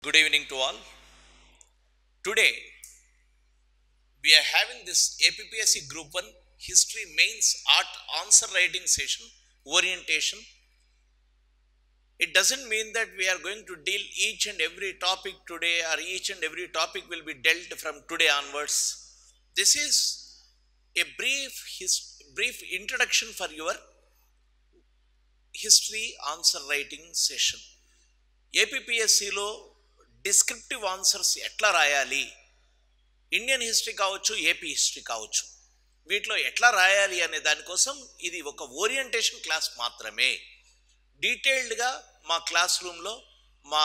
Good evening to all. Today we are having this APPSC Group 1 History Mains Art Answer Writing Session orientation. It doesn't mean that we are going to deal each and every topic today or each and every topic will be dealt from today onwards. This is a brief introduction for your history answer writing session. ఏపీపీఎస్సిలో descriptive answers ఎట్లా రాయాలి, Indian history కావచ్చు, AP history కావచ్చు, వీటిలో ఎట్లా రాయాలి అనే దానికోసం ఇది ఒక ఓరియంటేషన్ క్లాస్ మాత్రమే. డీటెయిల్డ్గా మా క్లాస్ రూమ్లో, మా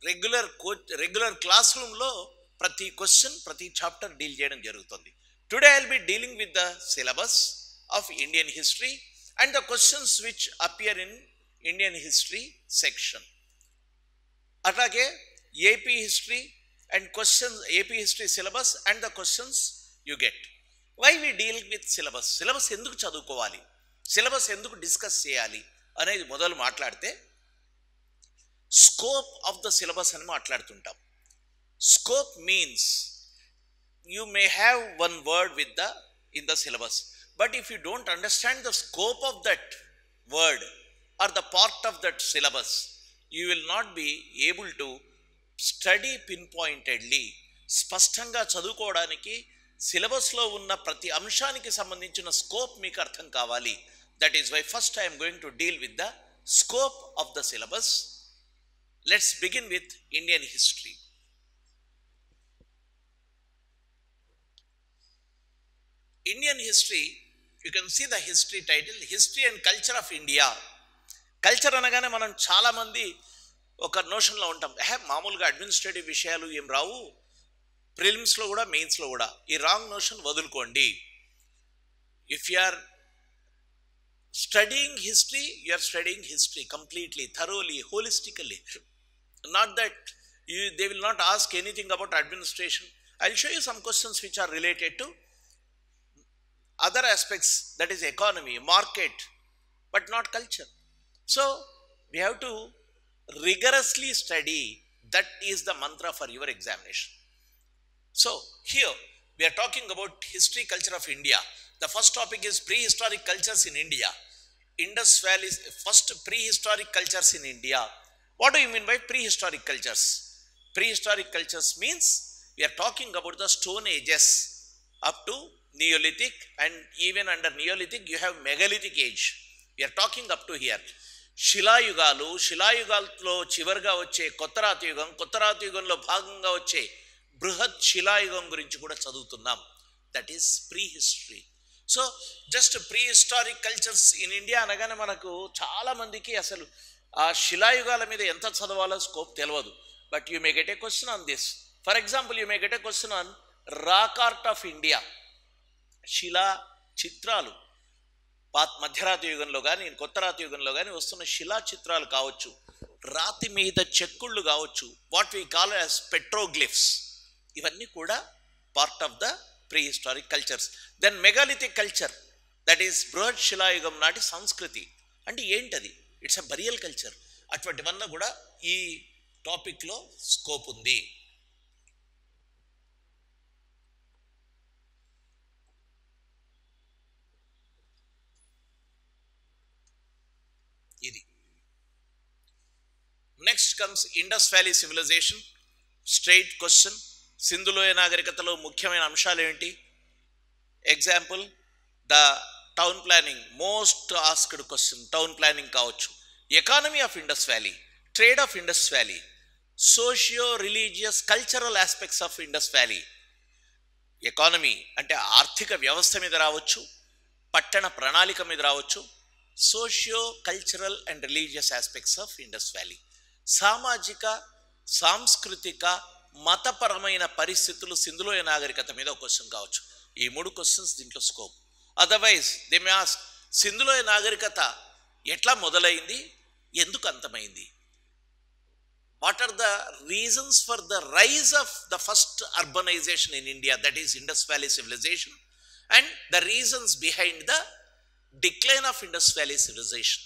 రెగ్యులర్ క్లాస్ రూమ్లో ప్రతి క్వశ్చన్, ప్రతి చాప్టర్ డీల్ చేయడం జరుగుతుంది. Today I will be dealing with the syllabus of Indian history and the questions which appear in Indian history section. అట్లాగే AP history and questions, AP history syllabus and the questions you get. Why we deal with syllabus? Syllabus ఎందుకు చదువుకోవాలి, syllabus ఎందుకు discuss చేయాలి అనేది మొదలు మాట్లాడితే scope of the syllabus అని మాట్లాడుతుంటాం. Scope means you may have one word with the in the syllabus, but if you don't understand the scope of that word or the part of that syllabus, you will not be able to study pinpointedly. స్పష్టంగా చదువుకోవడానికి సిలబస్లో ఉన్న ప్రతి అంశానికి సంబంధించిన scope మీకు అర్థం కావాలి. That is why first I'm going to deal with the scope of the syllabus. Let's begin with Indian history. Indian history, you can see the history title, History and Culture of India. Culture అనగానే మనం చాలామంది ఒక నోషన్లో ఉంటాం, మామూలుగా administrative విషయాలు ఏం రావు, ప్రిలిమ్స్లో కూడా మెయిన్స్లో కూడా. ఈ రాంగ్ నోషన్ వదులుకోండి. If you are studying history, you are studying history completely, thoroughly, holistically. Not that they will not ask anything about administration. I will show you some questions which are related to other aspects, that is economy, market, but not culture. So we have to rigorously study. That is the mantra for your examination. So here we are talking about history, culture of India. The first topic is prehistoric cultures in India. Indus Valley, first prehistoric cultures in India. What do you mean by prehistoric cultures? Prehistoric cultures means we are talking about the Stone Ages up to Neolithic, and even under Neolithic you have Megalithic age. We are talking up to here. శిలాయుగాలు, శిలాయుగాల్లో చివరిగా వచ్చే కొత్తరాతి యుగం, కొత్తరాతి యుగంలో భాగంగా వచ్చే బృహత్ శిలాయుగం గురించి కూడా చదువుతున్నాం. That is pre history. So just pre historic cultures in India అనగానే మనకు చాలామందికి అసలు ఆ శిలాయుగాల మీద ఎంత చదవాలో స్కోప్ తెలియదు. But you may get a question on this. For example, you may get a question on rock art of India. శిలా చిత్రాలు మధ్యరాతి యుగంలో కానీ, కొత్తరాతి యుగంలో కానీ వస్తున్న శిలా చిత్రాలు కావచ్చు, రాతి మీద చెక్కుళ్ళు కావచ్చు, what we call as petroglyphs, ఇవన్నీ కూడా part of the prehistoric cultures. Then megalithic culture, that is బృహత్ శిలాయుగం నాటి సంస్కృతి. అంటే ఏంటది? It's a burial culture. అటువంటివన్నీ కూడా ఈ టాపిక్లో స్కోప్ ఉంది. ఇది next comes Indus valley civilisation. Straight question. సింధులోయ నాగరికతలో ముఖ్యమైన అంశాలు ఏంటి? Example, the town planning, most asked question. Town planning కావచ్చు. Economy of Indus valley, trade of Indus valley, socio religious cultural aspects of Indus valley. Economy అంటే ఆర్థిక వ్యవస్థ మీద రావచ్చు, పట్టణ ప్రణాళిక మీద రావచ్చు. Socio cultural and religious aspects of Indus valley. సామాజిక, సాంస్కృతిక, మతపరమైన పరిస్థితులు సింధులోయ నాగరికత మీద ఒక క్వశ్చన్ కావచ్చు. ఈ 3 క్వశ్చన్స్ దీంట్లో scope. Otherwise they may ask, సింధులోయ నాగరికత ఎట్లా మొదలైంది, ఎందుకు అంతమైంది? What are the reasons for the rise of the first urbanisation in India, that is Indus valley civilisation, and the reasons behind the decline of Indus Valley civilization.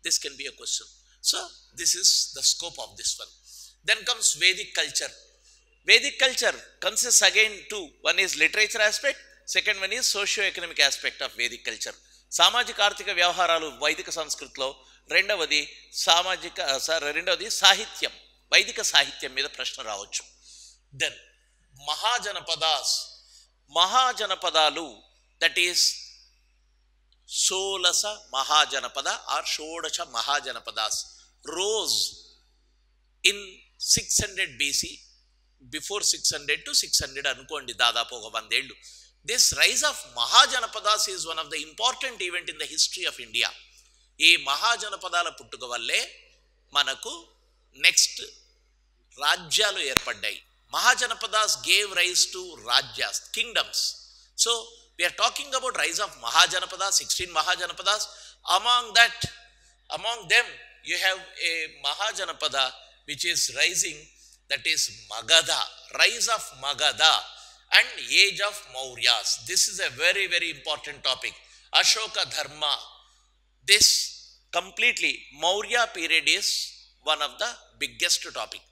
This can be a question. So this is the scope of this one. Then comes Vedic culture. Vedic culture consists again two. One is literature aspect, second one is socio-economic aspect of Vedic culture. సామాజిక ఆర్థిక వ్యవహారాలు వైదిక సంస్కృతిలో, రెండవది సాహిత్యం, వైదిక సాహిత్యం మీద ప్రశ్న రావచ్చు. దెన్ మహాజనపదాలు, దట్ ఈస్ 16 మహాజనపద ఆర్ షోడశ Mahajanapadas rose in 600 BC, before 600 to 600 అనుకోండి, దాదాపు ఒక 100 ఏళ్ళు. This rise of Mahajanapadas is one of the important event in the history of India. ఈ మహాజనపదాల పుట్టుక వల్లే మనకు నెక్స్ట్ రాజ్యాలు ఏర్పడ్డాయి. Mahajanapadas gave rise to rajyas, kingdoms. So we are talking about rise of Mahajanapadas, 16 Mahajanapadas. Among them you have a Mahajanapada which is rising, that is Magadha, rise of Magadha and age of Mauryas. This is a very, very important topic. Ashoka Dharma, this completely Maurya period is one of the biggest topic.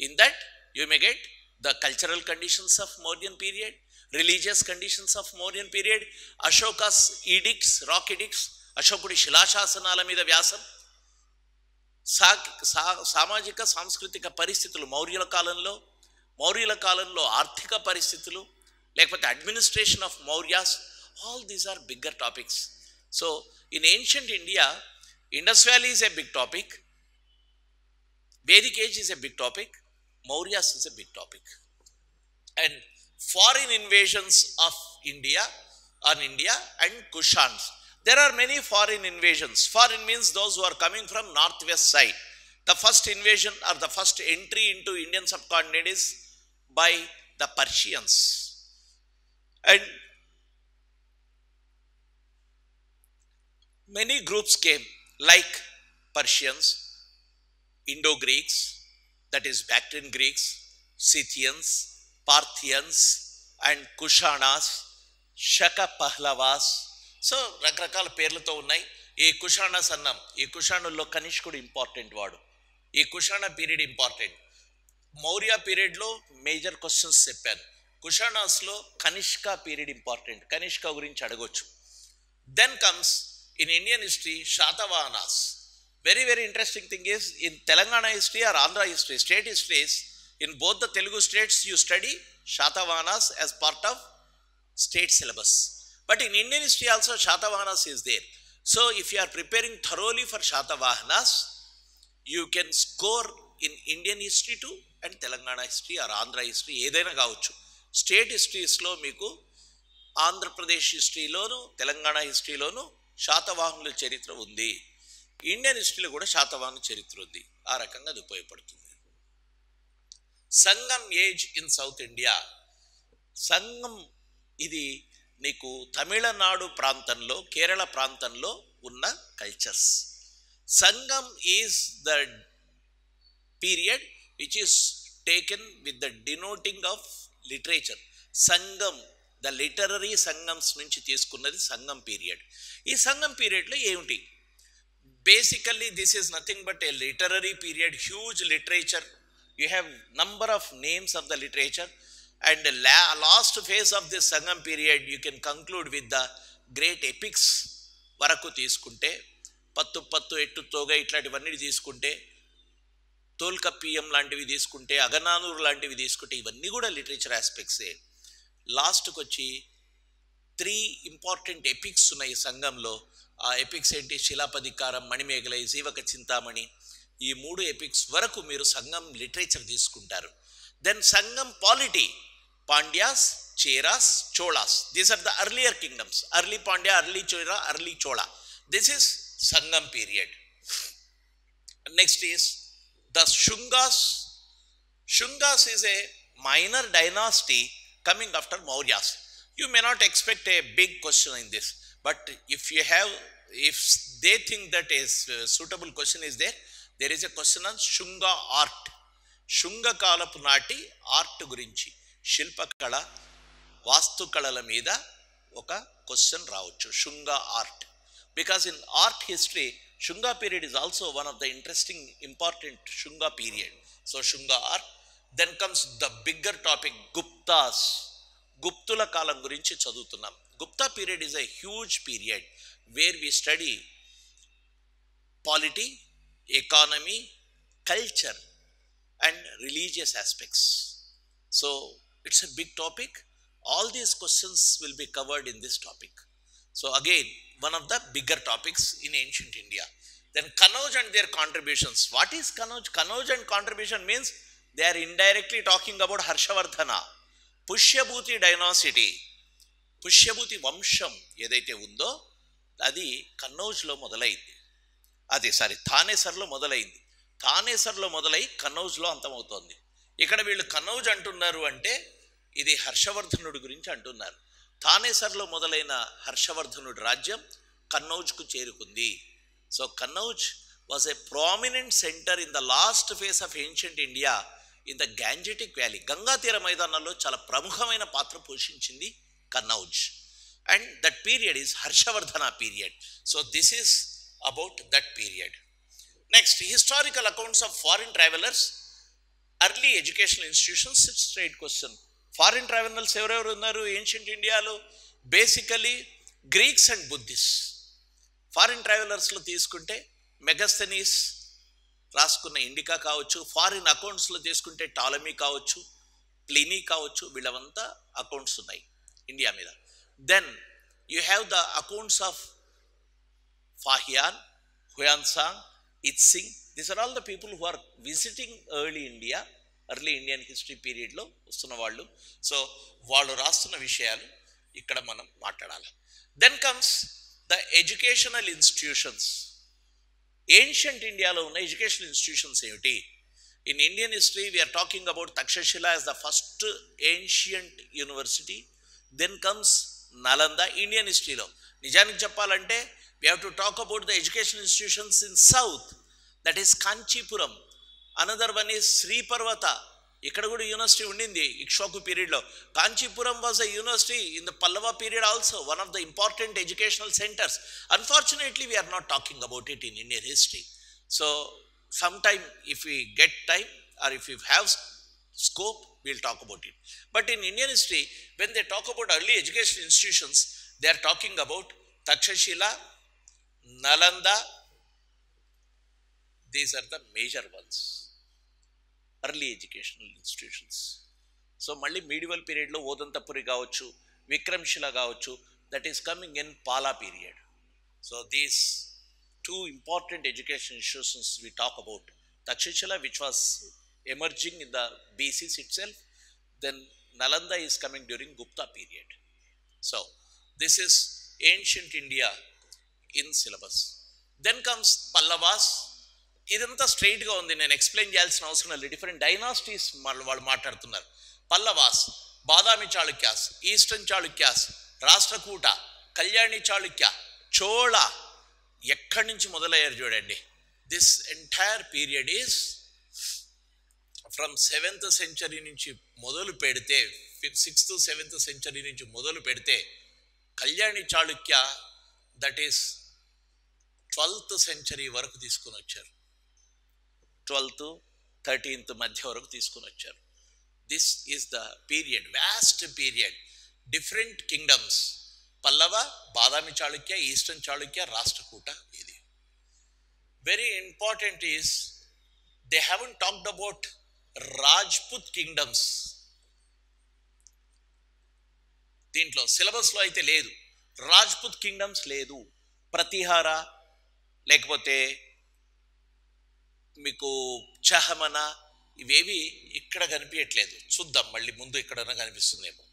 In that you may get the cultural conditions of Mauryan period, religious conditions of Mauryan period, Ashoka's edicts, rock edicts, అశోకుడి శిలాశాసనాల మీద వ్యాసం, సామాజిక సాంస్కృతిక పరిస్థితులు మౌర్యుల కాలంలో ఆర్థిక పరిస్థితులు, లేకపోతే administration of Mauryas, all these are bigger topics. So in ancient India, Indus valley is a big topic, Vedic age is a big topic, Mauryas is a big topic, and foreign invasions of India and Kushans. There are many foreign invasions. Foreign means those who are coming from northwest side. The first invasion or the first entry into Indian subcontinent is by the Persians, and many groups came like Persians, Indo-Greeks, that is Bactrian Greeks, Scythians, Parthians and Kushanas, Shaka Pahlavas. So రకరకాల పేర్లతో ఉన్నాయి. ఈ కుషాణాస్ అన్నాం, ఈ కుషాణుల్లో కనిష్కుడు important వాడు. ఈ కుషాణ period important. Maurya పీరియడ్లో major questions చెప్పాను. కుషాణాస్లో కనిష్క పీరియడ్ ఇంపార్టెంట్, కనిష్క గురించి అడగొచ్చు. Then comes in Indian history Satavahanas. Very very interesting thing is in Telangana history or Andhra history, state histories, in both the Telugu states you study Shatavahanas as part of state syllabus, but in Indian history also Shatavahanas is there. So if you are preparing thoroughly for Shatavahanas, you can score in Indian history too and Telangana history or Andhra history, ఏదైనా కావచ్చు. State హిస్టరీస్లో మీకు ఆంధ్రప్రదేశ్ హిస్టరీలోను తెలంగాణ హిస్టరీలోను శాతవాహనుల చరిత్ర ఉంది. Indian హిస్టరీలో కూడా శాతవాహనుల చరిత్ర ఉంది. ఆ రకంగా అది ఉపయోగపడుతుంది. Sangam age in South India. Sangam ఇది నీకు తమిళనాడు ప్రాంతంలో, కేరళ ప్రాంతంలో ఉన్న cultures. Sangam is the period which is taken with the denoting of literature. Sangam, the literary Sangams నుంచి తీసుకున్నది సంగం పీరియడ్. ఈ సంగం పీరియడ్లో ఏమిటి? Basically this is nothing but a literary period, huge literature. You have number of names of the literature, and the last phase of this Sangam period you can conclude with the great epics. వరకు తీసుకుంటే పత్తు ఎట్టు తోగ ఇట్లాంటివన్నీ తీసుకుంటే, తోల్కప్పియం లాంటివి తీసుకుంటే, అగనానూరు లాంటివి తీసుకుంటే, ఇవన్నీ కూడా లిటరేచర్ ఆస్పెక్ట్సే. లాస్ట్కి వచ్చి 3 ఇంపార్టెంట్ ఎపిక్స్ ఉన్నాయి సంఘంలో. ఆ ఎపిక్స్ ఏంటి? శిలాపధికారం, మణిమేఘలై, జీవక చింతామణి. ఈ 3 ఎపిక్స్ వరకు మీరు సంగం లిటరేచర్ తీసుకుంటారు. Then Sangam polity, Pandyas, Cheras, Cholas. These are the earlier kingdoms. Early Pandya, early Chola, early Chola. This is Sangam period. Next is the Shungas. Shungas is a minor dynasty coming after Mauryas. You may not expect a big question in this, but if they think that a suitable question is there, there is a question on Shunga art. Shunga కాలపు నాటి art గురించి, శిల్పకళ, వాస్తుకళల మీద ఒక question రావచ్చు. Shunga art, because in art history Shunga period is also one of the interesting, important Shunga period. So Shunga are, then comes the bigger topic, Guptas. Guptula kalam gurinchi chaduvutunnam. Gupta period is a huge period where we study polity, economy, culture and religious aspects. So it's a big topic. All these questions will be covered in this topic. So again, one of the bigger topics in ancient India. Then Kanauj and their contributions. What is Kanauj? Kanauj and contribution means they are indirectly talking about Harshavardhana. Pushyabhuti dynasty. Pushyabhuti వంశం ఏదైతే ఉందో అది కన్నౌజ్లో మొదలైంది. థానేసర్లో మొదలైంది. థానేసర్లో మొదలై కన్నౌజ్లో అంతమవుతోంది. ఇక్కడ వీళ్ళు కన్నౌజ్ అంటున్నారు అంటే ఇది హర్షవర్ధనుడి గురించి అంటున్నారు. థానేసర్లో మొదలైన హర్షవర్ధనుడి రాజ్యం కన్నౌజ్కు చేరుకుంది. So Kannauj was a prominent centre in the last phase of ancient India in the Gangetic valley. Ganga తీర మైదానాల్లో చాలా ప్రముఖమైన పాత్ర పోషించింది Kannauj, and that period is Harshavardhana period. So this is about that period. Next, historical accounts of foreign travelers, early educational institutions. It's straight question. Foreign travelers ఎవరెవరు ఉన్నారు ancient ఇండియాలో? Basically Greeks and Buddhist. Foreign ట్రావెలర్స్లో తీసుకుంటే Megasthenes రాసుకున్న indica కావచ్చు, foreign అకౌంట్స్లో తీసుకుంటే Ptolemy కావచ్చు, Pliny కావచ్చు, వీళ్ళవంతా అకౌంట్స్ ఉన్నాయి ఇండియా మీద. Then you have the accounts of Fahien, Hiuen Tsang, Itsing. These are all the people who are visiting early India, early Indian history పీరియడ్లో వస్తున్న వాళ్ళు. సో వాళ్ళు రాస్తున్న విషయాలు ఇక్కడ మనం మాట్లాడాలి. Then comes the educational institutions. Ancient ఇండియాలో ఉన్న ఎడ్యుకేషనల్ ఇన్స్టిట్యూషన్స్ ఏమిటి? In Indian history we are talking about Takshashila as the first ancient university. Then comes Nalanda. Indian హిస్టరీలో నిజానికి చెప్పాలంటే we have to talk about the educational institutions in South, that is Kanchipuram. Another one is Sriparvata. ఇక్కడ కూడా university ఉండింది ఇక్ష్వాకు పీరియడ్లో. Kanchipuram was a university in the Pallava period also, one of the important educational centres. Unfortunately we're not talking about it in Indian history. So sometime if we get time or if we have scope, we'll talk about it. But in Indian history, when they talk about early educational institutions, they are talking about Takshashila, Nalanda. These are the major ones, early educational institutions. So malli medieval period lo Odantapuri gavachu, Vikramshila gavachu, that is coming in Pala period. So these two important education institutions we talk about. Takshashila, which was emerging in the BCs itself, then Nalanda is coming during Gupta period. So this is ancient India in syllabus. Then comes Pallavas. ఇదంతా స్ట్రైట్గా ఉంది, నేను explain చేయాల్సిన అవసరం లేదు. Different dynasties వాళ్ళు మాట్లాడుతున్నారు. Pallavas, Badami Chalukyas, eastern Chalukyas, Rashtrakuta, Kalyani Chalukya, Chola. ఎక్కడి నుంచి మొదలయ్యారు చూడండి. This entire period is from 7th century నుంచి మొదలు పెడితే, 6th 7th century నుంచి మొదలు పెడితే Kalyani Chalukya that is 12th century వరకు తీసుకుని వచ్చారు. 12th 13th మధ్య వరకు తీసుకుని వచ్చారు. This is the period, vast period. Different kingdoms, Pallava, Badami Chalukya, Eastern Chalukya, Rashtrakuta. ఇది very important is they haven't talked about Rajput kingdoms. దీంట్లో సిలబస్లో అయితే లేదు. రాజ్పుత్ కింగ్డమ్స్ లేదు. ప్రతిహార, లేకపోతే మీకు చహమన, ఇవేవి ఇక్కడ కనిపించట్లేదు. చూద్దాం మళ్ళీ ముందు ఎక్కడన్నా కనిపిస్తుందేమో.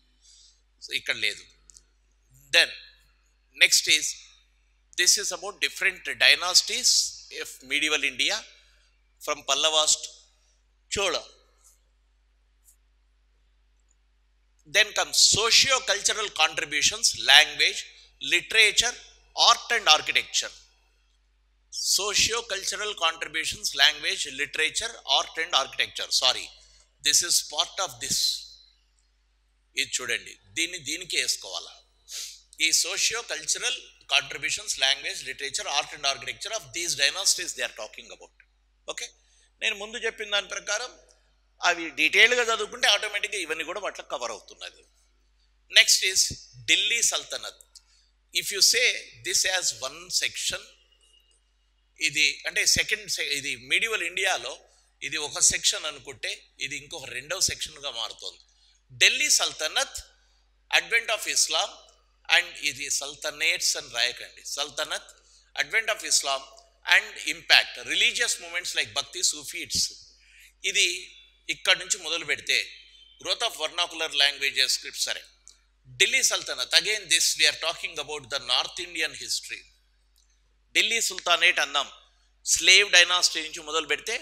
ఇక్కడ లేదు. Then next is, this is about different dynasties of medieval India from Pallavas to Chola. Then comes socio-cultural contributions, language, literature, art and architecture. Socio-cultural contributions, language, literature, art and architecture. Sorry, this is part of this. ఇది చూడండి, దీనికి వేసుకోవాలా. ఈ socio cultural contributions, language, literature, art and architecture of these dynasties they are talking about. Okay, నేను ముందు చెప్పిన దాని ప్రకారం అవి డీటెయిల్గా చదువుకుంటే ఆటోమేటిక్గా ఇవన్నీ కూడా వాటిలో కవర్ అవుతున్నది. నెక్స్ట్ ఈస్ ఢిల్లీ సల్తనత్. If you say this as one section, ఇది అంటే ఇది మీడివల్ ఇండియాలో ఇది ఒక సెక్షన్ అనుకుంటే ఇది ఇంకొక రెండవ సెక్షన్గా మారుతుంది. ఢిల్లీ సల్తనత్, అడ్వెంట్ ఆఫ్ ఇస్లాం, అండ్ ఇది సల్తనేట్స్ అని రాయకండి, సల్తనత్, advent of Islam and impact, religious movements like Bhakti, Sufi, it's. ఇది ఇక్కడ నుంచి మొదలు పెడితే growth of vernacular languages, script. సరే, ఢిల్లీ సల్తనత్, again this we are talking about the North Indian history. Delhi sultanate అన్నాం, స్లేవ్ డైనాసిటీ నుంచి మొదలు పెడితే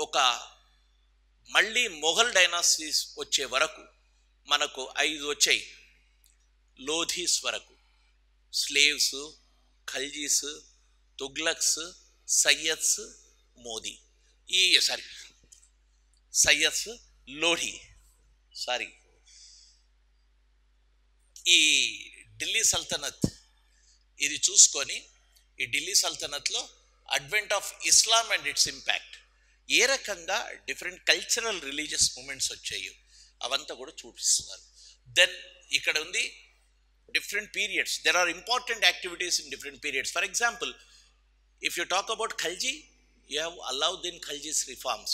ఒక మళ్ళీ మొఘల్ డైనాసిటీస్ వచ్చే వరకు మనకు 5 వచ్చాయి. లోధీస్ వరకు, స్లేవ్స్, ఖల్జీస్, తుగ్లక్స్, సయ్యద్స్, మోదీ, సయ్యద్స్, లోఢీ, ఈ ఢిల్లీ సల్తనత్ ఇది చూసుకొని, ఈ ఢిల్లీ సల్తనత్లో advent of Islam and its impact, ఏ రకంగా డిఫరెంట్ కల్చరల్ రిలీజియస్ మూమెంట్స్ వచ్చాయో అవంతా కూడా చూపిస్తున్నారు. దెన్ ఇక్కడ ఉంది different periods. There are important activities in different periods. For example, if you talk about Khalji, you have Alauddin Khalji's reforms.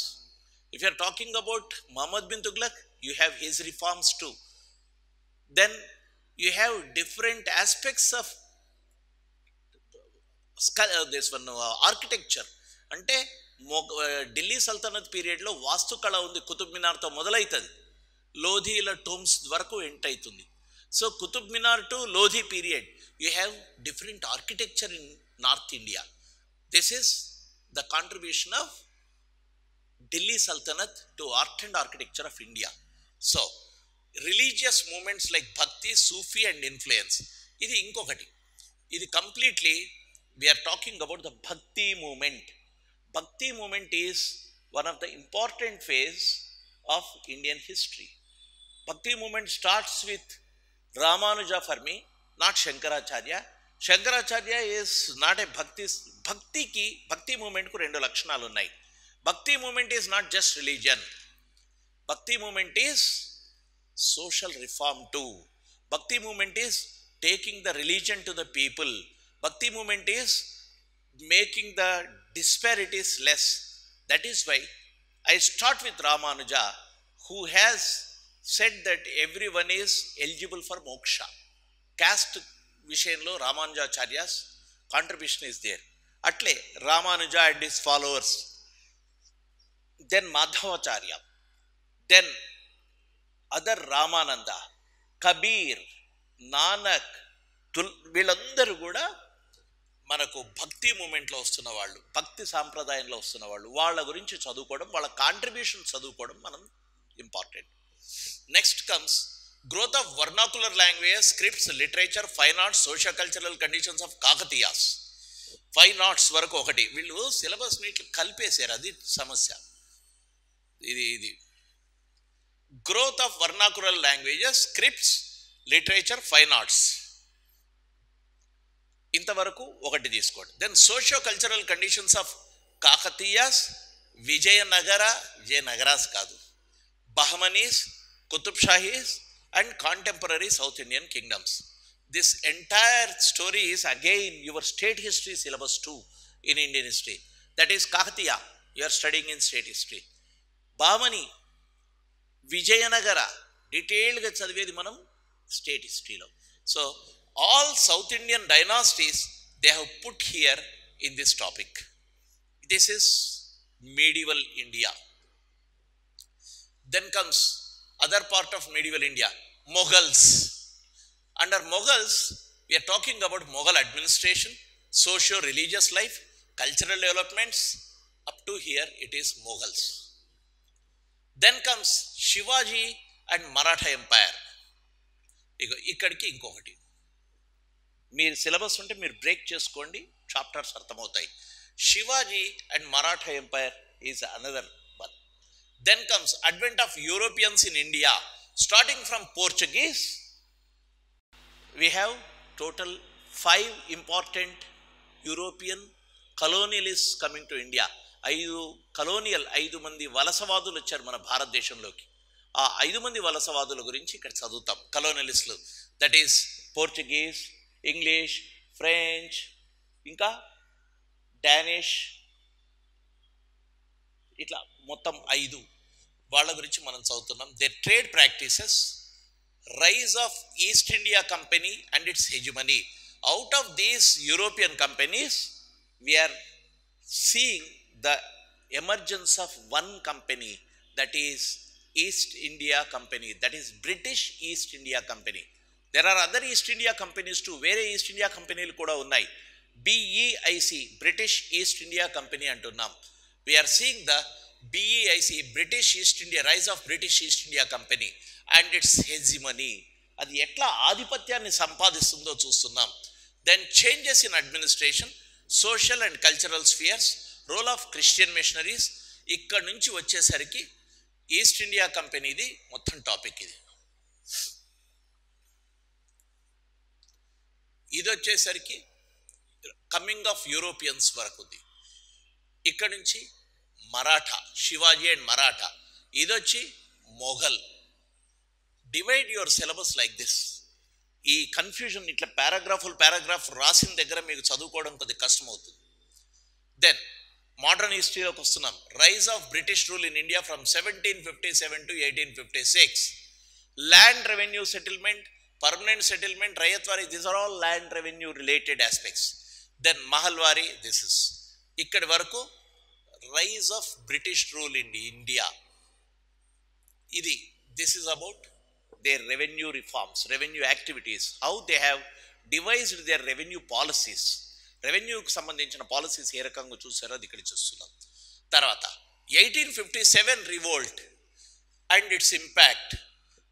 If you are talking about Muhammad bin Tughlaq, you have his reforms too. Then you have different aspects of this one architecture. అంటే ఢిల్లీ సల్తనత్ పీరియడ్లో వాస్తుకళ ఉంది, కుతుబ్ మినార్తో మొదలవుతుంది, లోధీల Tomes వరకు end అవుతుంది. So Qutub Minar to Lodhi period, you have different architecture in North India. This is the contribution of Delhi Sultanate to art and architecture of India. So religious movements like Bhakti, Sufi and influence. Idi inkokati. Idi completely we are talking about the Bhakti movement. Bhakti movement is one of the important phase of Indian history. Bhakti movement starts with Ramanuja for me, not Shankaracharya. Shankaracharya is not a Bhakti movement ku rendu lakshanalu unnai. Bhakti movement is not just religion. Bhakti movement is social reform too. Bhakti movement is taking the religion to the people. Bhakti movement is making the disparities less. That is why I start with Ramanuja, who has said that everyone is eligible for moksha. Caste విషయంలో Ramanujacharya's contribution is there. అట్లే Ramanuja and his followers, then Madhavacharya, then other Ramananda, Kabir, Nanak, వీళ్ళందరూ కూడా మనకు భక్తి మూమెంట్లో వస్తున్న వాళ్ళు, భక్తి సాంప్రదాయంలో వస్తున్న వాళ్ళు, వాళ్ళ గురించి చదువుకోవడం, వాళ్ళ కాంట్రిబ్యూషన్ చదువుకోవడం మనం important. Next comes growth of vernacular language, scripts, literature, fine arts, socio-cultural conditions of Kakatiyas. Fine arts వరకు ఒకటి, వీళ్ళు సిలబస్ నీట్లు కలిపేశారు, అది సమస్య. ఇది growth of vernacular languages, scripts, literature, fine arts, ఇంతవరకు ఒకటి తీసుకోండి. Then socio-cultural conditions of Kakatiyas, Vijayanagaras కాదు, Bahmanis, Qutub Shahis and contemporary South Indian kingdoms. This entire story is again your state history syllabus 2 in Indian history. That is Kakatiya, you are studying in state history. Bahmani, Vijayanagara, detailed ga chadivedi manam state history lo. So all South Indian dynasties they have put here in this topic. This is medieval India. Then comes other part of medieval India, Mughals. Under Mughals, we are talking about Mughal administration, socio-religious life, cultural developments. Up to here, it is Mughals. Then comes Shivaji and Maratha Empire. ఇక్కడికి ఇంకొకటి, మీరు syllabus ఉంటే మీరు break చేసుకోండి, chapters అర్థమవుతాయి. Shivaji and Maratha Empire is another one. Then comes advent of Europeans in India, starting from Portuguese we have total 5 important European colonialists coming to India. 5 మంది వలసవాదులు వచ్చారు మన భారతదేశంలోకి. ఆ 5 మంది వలసవాదుల గురించి ఇక్కడ చదువుతాం. కలోనలిస్టులు, that is Portuguese, English, French, ఇంకా డానిష్, ఇట్లా మొత్తం 5 వాళ్ళ గురించి మనం చదువుతున్నాం. They trade practices, rise of East India Company and its hegemony. Out of these European companies, we are seeing the emergence of one company, that is East India Company, that is British East India Company. There are other East India companies too. Where East India Company kuda unnai. BEIC, British East India Company antunnam. We are seeing the BEIC, British East India, rise of British East India Company and its hegemony. అది ఎట్లా ఆధిపత్యాన్ని సంపాదిస్తుందో చూస్తున్నాం. Then changes in administration, social and cultural spheres, role of Christian missionaries. ఇక్కడ నుంచి వచ్చేసరికి east India కంపెనీది మొత్తం టాపిక్ ఇది. ఇది వచ్చేసరికి కమింగ్ ఆఫ్ యూరోపియన్స్ వరకు ఉంది. ఇక్కడ నుంచి మరాఠా, శివాజీ అండ్ మరాఠా. ఇది వచ్చి Mughal. Divide your syllabus like this. ఈ కన్ఫ్యూజన్ ఇట్లా పారాగ్రాఫ్ రాసిన దగ్గర మీకు చదువుకోవడం కొద్దిగా కష్టం అవుతుంది. దెన్ మోడర్న్ హిస్టరీలోకి వస్తున్నాం. Rise of British rule in India from 1757 to 1856. Land revenue settlement, permanent settlement, Ryotwari, these are all land revenue related aspects. Then Mahalwari, this is ఇక్కడి వరకు rise of British rule in India. ఇది this is about their revenue reforms, revenue activities, how they have devised their revenue policies. రెవెన్యూకి సంబంధించిన policies ఏ రకంగా చూసారో అది ఇక్కడ చూస్తున్నాం. తర్వాత 1857 revolt and its impact,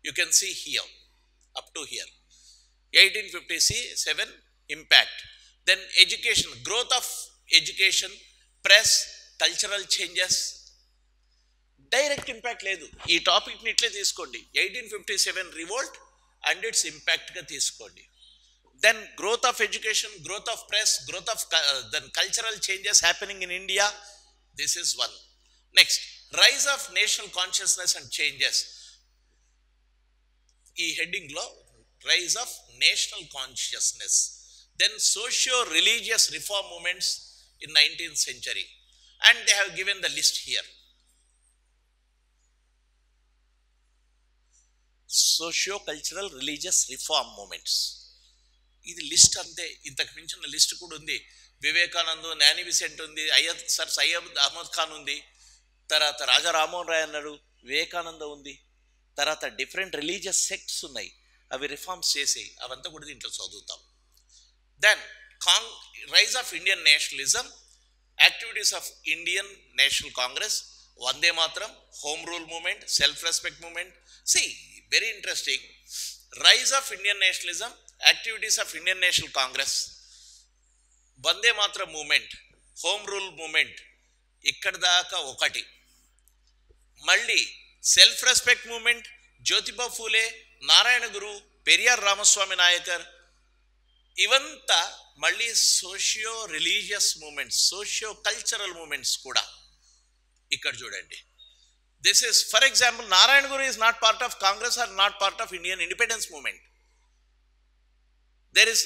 you can see here up to here. 1857 impact. Then education, growth of education, press, cultural changes. Direct impact లేదు. ఈ టాపిక్ని ఇట్లే తీసుకోండి. 1857 రివోల్ట్ అండ్ ఇట్స్ ఇంపాక్ట్గా తీసుకోండి. Then growth of education, growth of press, growth of then cultural changes happening in India. This is one. Next, rise of national consciousness and changes. ఈ హెడ్డింగ్లో rise of national consciousness. Then socio religious reform movements in 19th century. And they have given the list here. Socio cultural religious reform movements. ఇది list అంతే, ఇంతకు మించిన list కూడా ఉంది. వివేకానంద్, నాని విసెంట్ ఉంది, sir Syed Ahmed Khan ఉంది, తర్వాత రాజా రామ్మోహన్ రాయ్ అన్నాడు, వివేకానంద ఉంది, తర్వాత డిఫరెంట్ రిలీజియస్ సెక్ట్స్ ఉన్నాయి, అవి రిఫార్మ్స్ చేసేవి. అవంతా కూడా దీంట్లో చదువుతాం. Then rise of Indian nationalism, activities of Indian National Congress, Vande Mataram, home rule movement, self respect movement. See, very interesting. Rise of Indian nationalism, activities of Indian National Congress, Vande Matra movement, home rule movement, ikkada daaka okati. Malli self respect movement, Jyotiba Phule, Narayana Guru, Periyar Ramaswamy Nayakar. Ivanta malli socio religious movements, socio cultural movements kuda ikkada chudandi. This is, for example, Narayana Guru is not part of Congress or not part of Indian independence movement. There is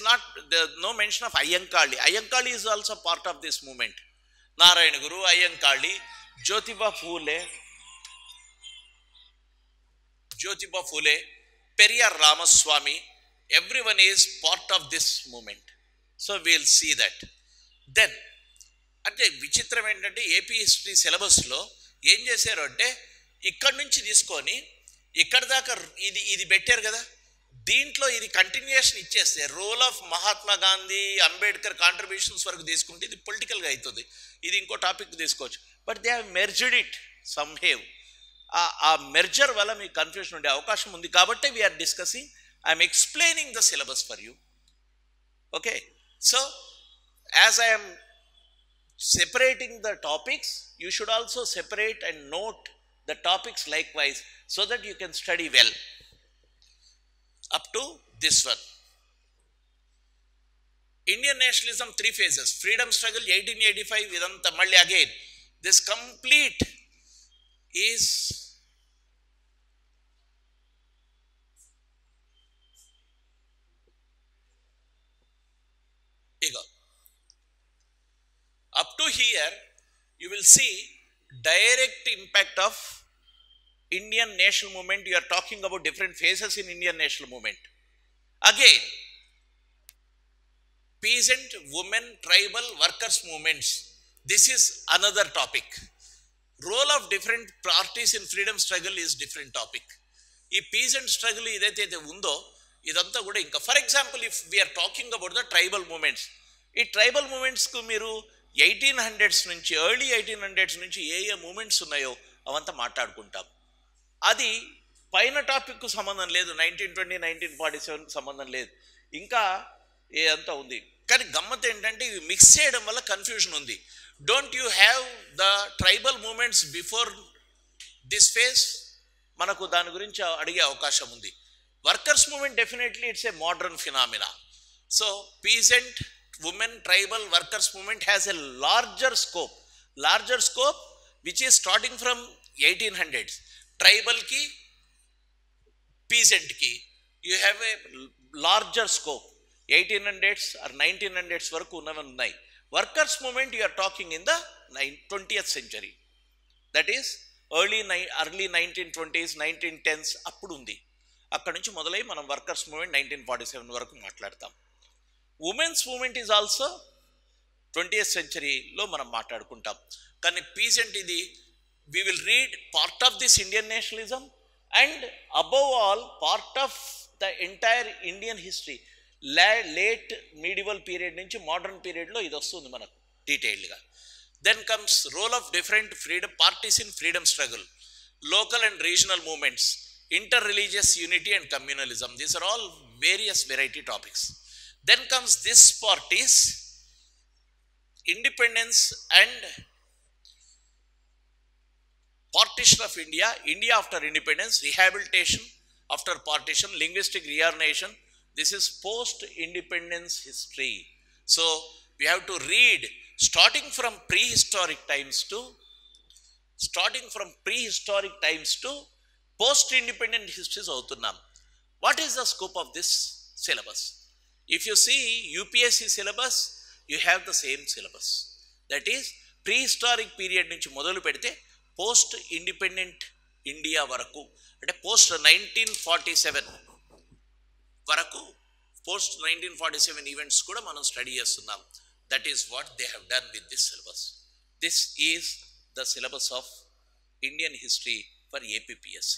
no mention of Ayyankali. Ayyankali is also part of this movement. Narayana Guru, Ayyankali, Jyotiba Phule, Periyar Ramaswamy, everyone is part of this movement. So we will see that. Then, అంటే విచిత్రం ఏంటంటే AP history సిలబస్లో ఏం చేశారు అంటే ఇక్కడి నుంచి తీసుకొని ఇక్కడ దాకా ఇది పెట్టారు కదా, దీంట్లో ఇది కంటిన్యూషన్ ఇచ్చేస్తే role of Mahatma Gandhi, Ambedkar contributions వరకు తీసుకుంటే ఇది పొలిటికల్గా అవుతుంది. ఇది ఇంకో టాపిక్ తీసుకోవచ్చు. But they have merged it somehow. ఆ మెర్జర్ వల్ల మీకు కన్ఫ్యూషన్ ఉండే అవకాశం ఉంది. కాబట్టి we're discussing, I'm explaining the syllabus for you. Okay, so as I'm separating the topics, you should also separate and note the topics likewise so that you can study well up to this one. Indian nationalism, 3 phases. Freedom struggle, 1885, Vedanta Malli again. This complete is ego. Up to here, you will see direct impact of Indian national movement. You are talking about different phases in Indian national movement. Again, peasant, women, tribal, workers movements. This is another topic. Role of different parties in freedom struggle is different topic. ఈ peasant struggle ఏదైతే ఉందో ఇదంతా కూడా ఇంకా for example if we're talking about the tribal movements, ఈ tribal మూమెంట్స్కు మీరు 1800s నుంచి ఎర్లీ 1800s నుంచి ఏ ఏ మూమెంట్స్ ఉన్నాయో అవంతా మాట్లాడుకుంటాం. అది పైన టాపిక్కు సంబంధం లేదు, 1920 1947 సంబంధం లేదు, ఇంకా ఏ అంతా ఉంది. కానీ గమ్మత్ ఏంటంటే ఇవి మిక్స్ చేయడం వల్ల కన్ఫ్యూజన్ ఉంది. Don't you have the tribal movements before this phase? మనకు దాని గురించి అడిగే అవకాశం ఉంది. Workers movement definitely it's a modern phenomena. So peasant, women, tribal, workers movement has a larger scope which is starting from 1800s. ట్రైబల్కి, పీజెంట్కి you have a larger scope. 1800s or 1900s వరకు ఉన్నవి ఉన్నాయి. Workers movement you are talking in the 20th century, that is early 1920s 1910s అప్పుడు ఉంది. అక్కడ నుంచి మొదలై మనం వర్కర్స్ మూమెంట్ 1947 వరకు మాట్లాడతాం. Women's movement is also 20th centuryలో మనం మాట్లాడుకుంటాం. కానీ పీజెంట్ ఇది we will read part of this Indian nationalism and above all part of the entire Indian history, late medieval period నుంచి మోడర్న్ పీరియడ్లో ఇది వస్తుంది మనకు డీటెయిల్డ్గా. Then comes role of different freedom parties in freedom struggle, local and regional movements, inter-religious unity and communalism. These are all various variety topics. Then comes this parties, independence and partition of India, India after independence, rehabilitation after partition, linguistic reorganization. This is post-independence history. So we have to read starting from prehistoric times to post-independent histories అవుతున్నాం. What is the scope of this syllabus? If you see UPSC syllabus, you have the same syllabus. That is prehistoric period నుంచి మొదలు పెడితే post independent India వరకు, అంటే post 1947 వరకు, post 1947 events కూడా మనం study చేస్తున్నాం. That is what they have done with this syllabus. This is the syllabus of Indian history for APPSC.